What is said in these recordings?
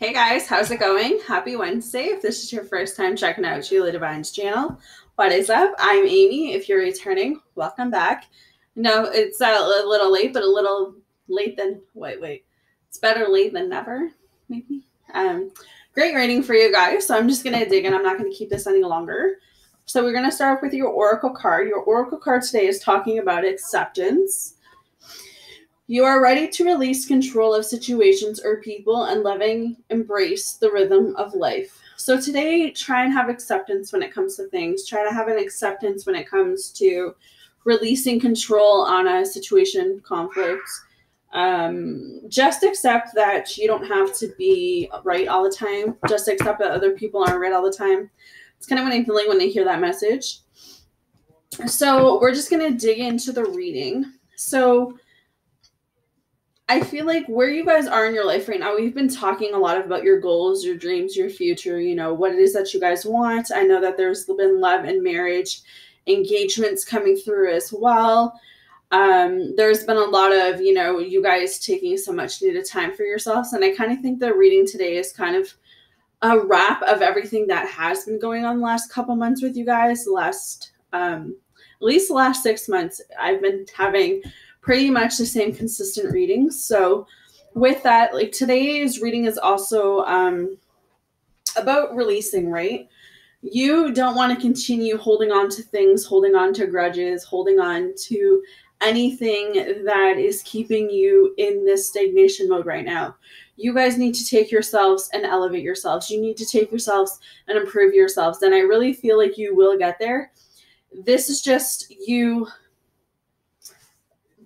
Hey guys, how's it going? Happy Wednesday. If this is your first time checking out Julia Devine's channel, what is up? I'm Amy. If you're returning, welcome back. No, it's a little late, but a little late than, wait. It's better late than never, maybe. Great rating for you guys. So I'm just going to dig in. I'm not going to keep this any longer. So we're going to start off with your Oracle card. Your Oracle card today is talking about acceptance. You are ready to release control of situations or people and loving embrace the rhythm of life. So today, try and have acceptance when it comes to things. Try to have an acceptance when it comes to releasing control on a situation, conflict. Just accept that you don't have to be right all the time. Just accept that other people aren't right all the time. It's kind of what I'm feeling when I hear that message. So we're just going to dig into the reading. So I feel like where you guys are in your life right now, we've been talking a lot about your goals, your dreams, your future, what it is that you guys want. I know that there's been love and marriage engagements coming through as well. There's been a lot of, you guys taking so much needed time for yourselves. And I kind of think the reading today is kind of a wrap of everything that has been going on the last couple months with you guys. At least the last 6 months, I've been having pretty much the same consistent readings. So with that, like today's reading is also about releasing, right? You don't want to continue holding on to things, holding on to grudges, holding on to anything that is keeping you in this stagnation mode right now. You guys need to take yourselves and elevate yourselves. You need to take yourselves and improve yourselves. And I really feel like you will get there. This is just you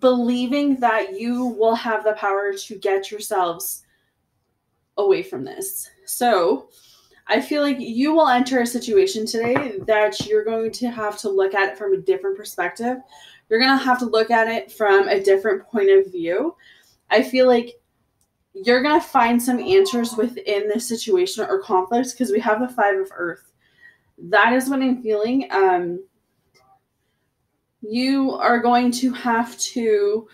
believing that you will have the power to get yourselves away from this. So I feel like you will enter a situation today that you're going to have to look at it from a different perspective. You're going to have to look at it from a different point of view. I feel like you're going to find some answers within this situation or conflict because we have the 5 of Earth. That is what I'm feeling. You are going to have to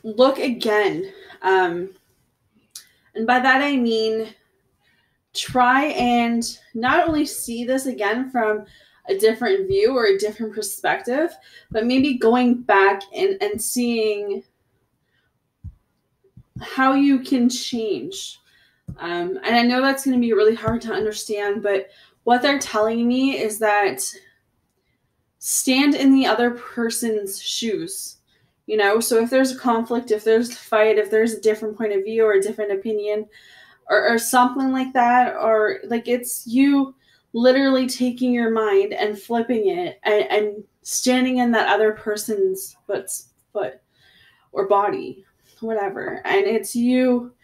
look again. And by that I mean try and not only see this again from a different view or a different perspective, but maybe going back and seeing how you can change. And I know that's going to be really hard to understand, but what they're telling me is that stand in the other person's shoes. So if there's a conflict, if there's a fight, if there's a different point of view or a different opinion or something like that, or like it's you literally taking your mind and flipping it and standing in that other person's foot or body, whatever. And it's you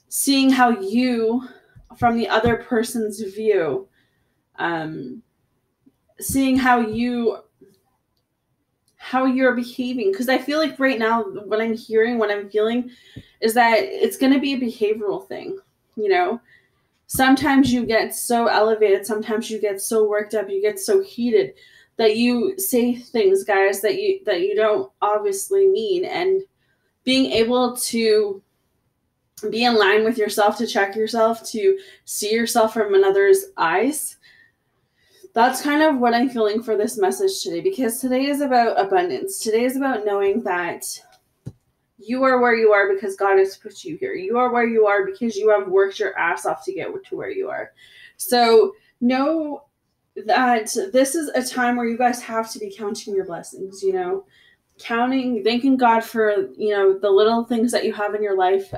seeing how you, from the other person's view, seeing how you're behaving. Because I feel like right now, what I'm hearing, what I'm feeling is that it's going to be a behavioral thing. Sometimes you get so elevated, sometimes you get so worked up, you get so heated that you say things, guys, that you don't obviously mean. And being able to be in line with yourself, to check yourself, to see yourself from another's eyes, that's kind of what I'm feeling for this message today, because today is about abundance. Today is about knowing that you are where you are because God has put you here. You are where you are because you have worked your ass off to get to where you are. So know that this is a time where you guys have to be counting your blessings, thanking God for, the little things that you have in your life,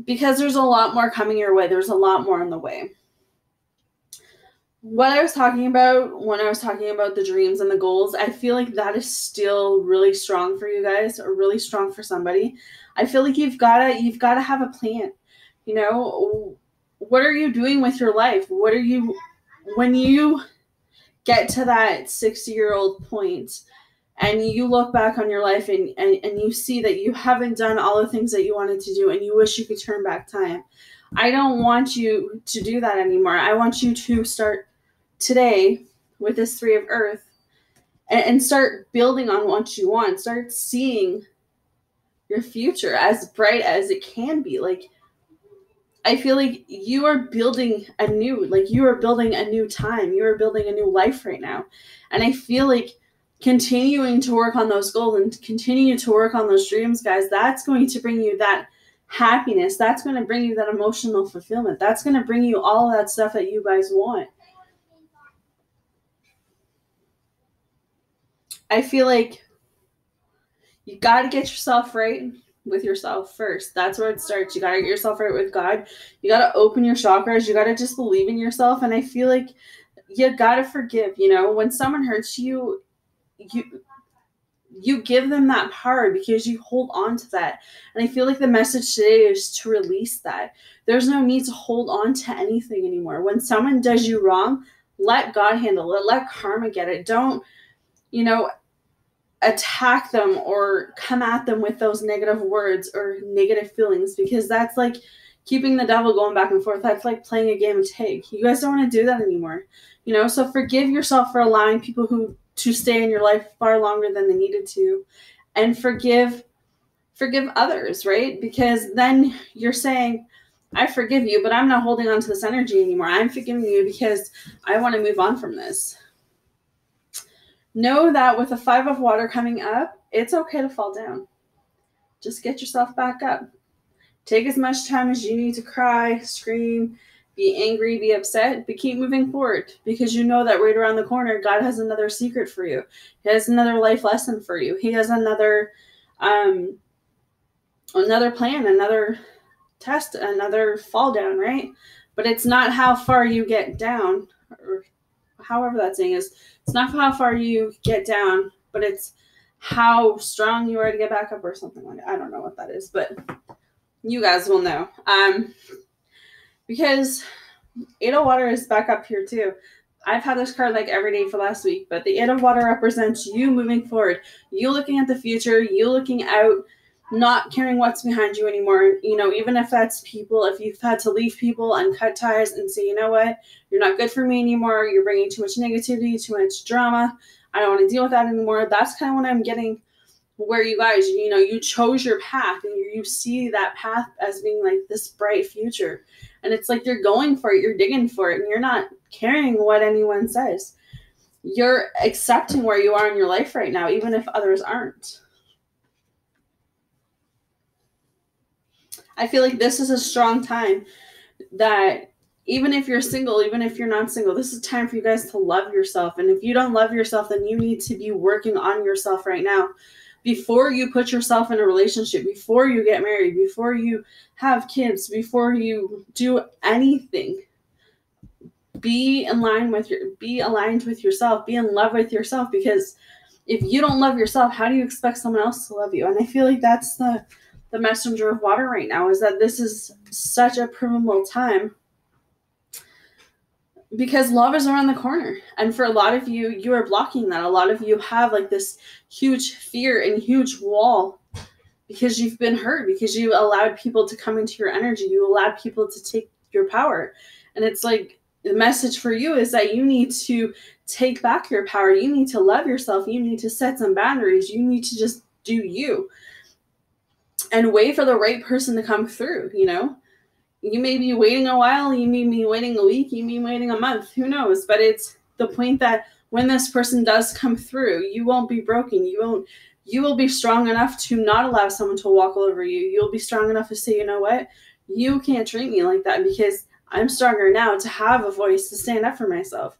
because there's a lot more coming your way. There's a lot more on the way. What I was talking about when I was talking about the dreams and the goals, I feel like that is still really strong for you guys, or really strong for somebody. I feel like you've got to have a plan. What are you doing with your life? When you get to that 60-year-old point and you look back on your life and you see that you haven't done all the things that you wanted to do and you wish you could turn back time. I don't want you to do that anymore. I want you to start today with this 3 of Earth and start building on what you want. Start seeing your future as bright as it can be. Like, I feel like you are building a new time. You are building a new life right now. And I feel like continuing to work on those goals and continue to work on those dreams, guys, that's going to bring you that happiness. That's going to bring you that emotional fulfillment. That's going to bring you all of that stuff that you guys want. I feel like you got to get yourself right with yourself first. That's where it starts. You got to get yourself right with God. You got to open your chakras. You got to just believe in yourself. And I feel like you got to forgive. You know, when someone hurts you, you give them that power because you hold on to that. And I feel like the message today is to release that. There's no need to hold on to anything anymore. When someone does you wrong, let God handle it. Let karma get it. Don't, attack them or come at them with those negative words or negative feelings, because that's like keeping the devil going back and forth. That's like playing a game of tag. You guys don't want to do that anymore. So forgive yourself for allowing people to stay in your life far longer than they needed to, and forgive others, right? Because then you're saying, I forgive you, but I'm not holding on to this energy anymore. I'm forgiving you because I want to move on from this. Know that with the 5 of water coming up, it's okay to fall down. Just get yourself back up. Take as much time as you need to cry, scream, be angry, be upset, but keep moving forward, because you know that right around the corner, God has another secret for you. He has another life lesson for you. He has another plan, another test, another fall down, right? But it's not how far you get down, or however that saying is. It's not how far you get down, but it's how strong you are to get back up, or something like that. I don't know what that is, but you guys will know. Because 8 of water is back up here too. I've had this card like every day for last week, but the 8 of water represents you moving forward, you looking at the future, you looking out, not caring what's behind you anymore. Even if that's people, if you've had to leave people and cut ties and say, you know what, you're not good for me anymore, you're bringing too much negativity, too much drama, I don't want to deal with that anymore. That's kind of what I'm getting, where you guys, you chose your path, and you see that path as being like this bright future. And it's like you're going for it, you're digging for it, and you're not caring what anyone says. You're accepting where you are in your life right now, even if others aren't. I feel like this is a strong time that even if you're single, even if you're not single, this is time for you guys to love yourself. And if you don't love yourself, then you need to be working on yourself right now. Before you put yourself in a relationship, before you get married, before you have kids, before you do anything, be aligned with yourself, be in love with yourself, because if you don't love yourself, how do you expect someone else to love you? And I feel like that's the messenger of water right now, is that this is such a pivotal time, because love is around the corner. And for a lot of you, you are blocking that. A lot of you have like this huge fear and huge wall because you've been hurt, because you allowed people to come into your energy. You allowed people to take your power. And it's like, the message for you is that you need to take back your power. You need to love yourself. You need to set some boundaries. You need to just do you. And wait for the right person to come through. You may be waiting a while, you may be waiting a week, you may be waiting a month, who knows? But it's the point that when this person does come through, you won't be broken. You will be strong enough to not allow someone to walk all over you. You'll be strong enough to say, you know what? You can't treat me like that, because I'm stronger now to have a voice, to stand up for myself.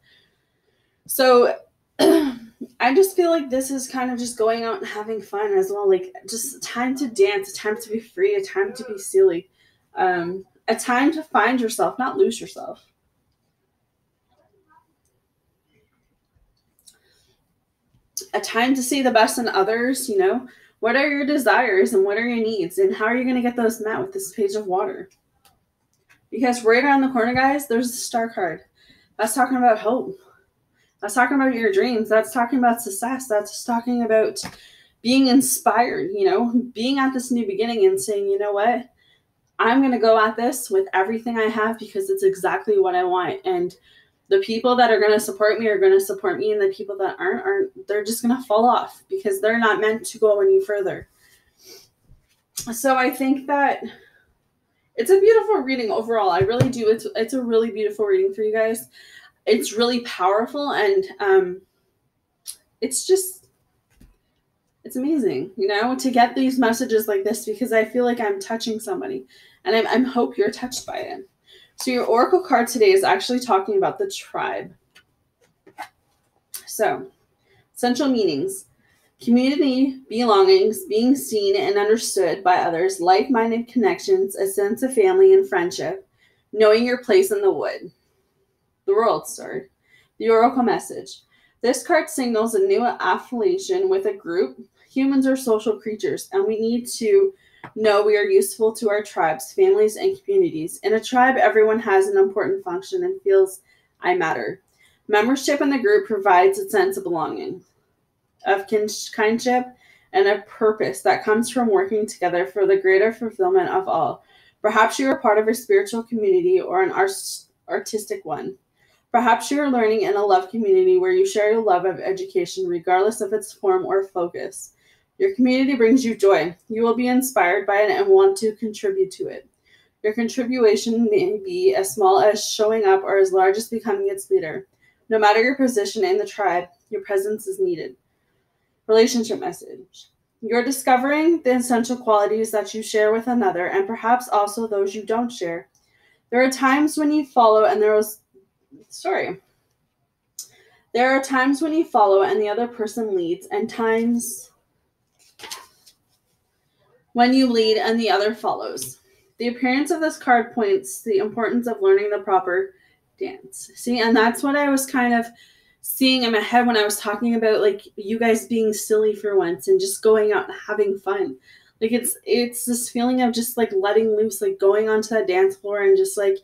So I just feel like this is kind of just going out and having fun as well. Like, just a time to dance, a time to be free, a time to be silly, a time to find yourself, not lose yourself. A time to see the best in others. What are your desires and what are your needs, and how are you going to get those met with this page of water? Because right around the corner, guys, there's a star card. That's talking about hope. That's talking about your dreams. That's talking about success. That's talking about being inspired, being at this new beginning and saying, you know what? I'm going to go at this with everything I have, because it's exactly what I want. And the people that are going to support me are going to support me. And the people that aren't, they're just going to fall off, because they're not meant to go any further. So I think that it's a beautiful reading overall. I really do. It's a really beautiful reading for you guys. It's really powerful, and it's amazing, to get these messages like this, because I feel like I'm touching somebody, and I hope you're touched by it. So your oracle card today is actually talking about the tribe. So, essential meanings: community, belongings, being seen and understood by others, like-minded connections, a sense of family and friendship, knowing your place in the wood. The world story. The oracle message. This card signals a new affiliation with a group. Humans are social creatures, and we need to know we are useful to our tribes, families, and communities. In a tribe, everyone has an important function and feels I matter. Membership in the group provides a sense of belonging, of kinship, and a purpose that comes from working together for the greater fulfillment of all. Perhaps you are part of a spiritual community or an artistic one. Perhaps you are learning in a love community where you share your love of education, regardless of its form or focus. Your community brings you joy. You will be inspired by it and want to contribute to it. Your contribution may be as small as showing up or as large as becoming its leader. No matter your position in the tribe, your presence is needed. Relationship message. You're discovering the essential qualities that you share with another, and perhaps also those you don't share. There are times when you follow and the other person leads, and times when you lead and the other follows. The appearance of this card points to the importance of learning the proper dance. See, and that's what I was kind of seeing in my head when I was talking about, like, you guys being silly for once and just going out and having fun. Like, it's this feeling of just, like, letting loose, like, going onto that dance floor and just, like,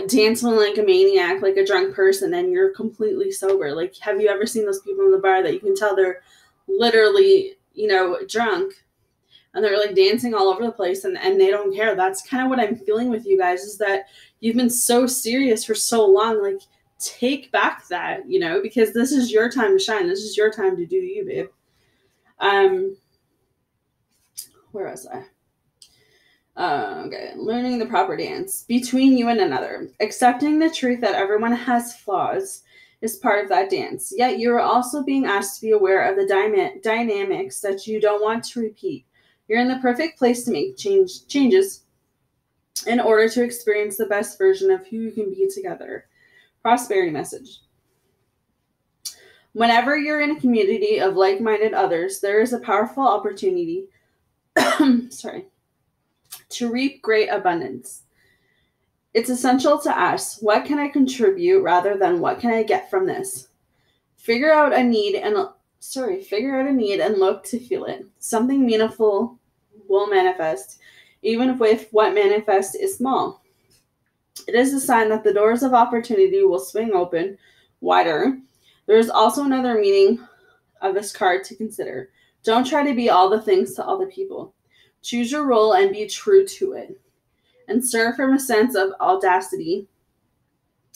dancing like a maniac, like a drunk person, and you're completely sober. Like, have you ever seen those people in the bar that you can tell they're literally, drunk, and they're, like, dancing all over the place, and they don't care? That's kind of what I'm feeling with you guys, is that you've been so serious for so long. Like, take back that, because this is your time to shine. This is your time to do you, babe. Where was I? Okay, learning the proper dance between you and another. Accepting the truth that everyone has flaws is part of that dance. Yet you are also being asked to be aware of the dynamics that you don't want to repeat. You're in the perfect place to make changes in order to experience the best version of who you can be together. Prosperity message. Whenever you're in a community of like-minded others, there is a powerful opportunity to reap great abundance. It's essential to ask, what can I contribute, rather than what can I get from this? Figure out a need and look to feel it. Something meaningful will manifest, even if what manifests is small. It is a sign that the doors of opportunity will swing open wider. There is also another meaning of this card to consider. Don't try to be all the things to all the people. Choose your role and be true to it. And serve from a sense of audacity.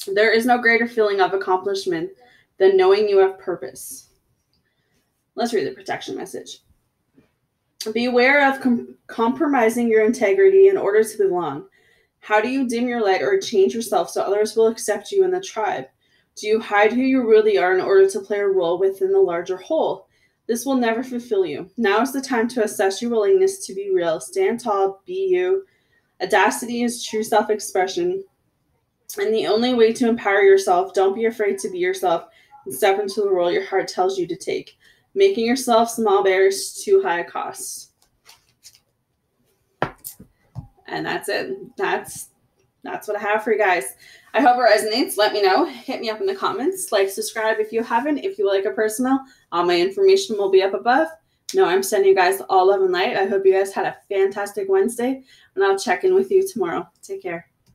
There is no greater feeling of accomplishment than knowing you have purpose. Let's read the protection message. Beware of compromising your integrity in order to belong. How do you dim your light or change yourself so others will accept you in the tribe? Do you hide who you really are in order to play a role within the larger whole? This will never fulfill you. Now is the time to assess your willingness to be real. Stand tall, be you. Audacity is true self-expression. And the only way to empower yourself, don't be afraid to be yourself and step into the role your heart tells you to take. Making yourself small bears too high a cost. And that's it. That's what I have for you guys. I hope it resonates. Let me know. Hit me up in the comments. Like, subscribe if you haven't. If you like a personal, all my information will be up above. No, I'm sending you guys all love and light. I hope you guys had a fantastic Wednesday, and I'll check in with you tomorrow. Take care.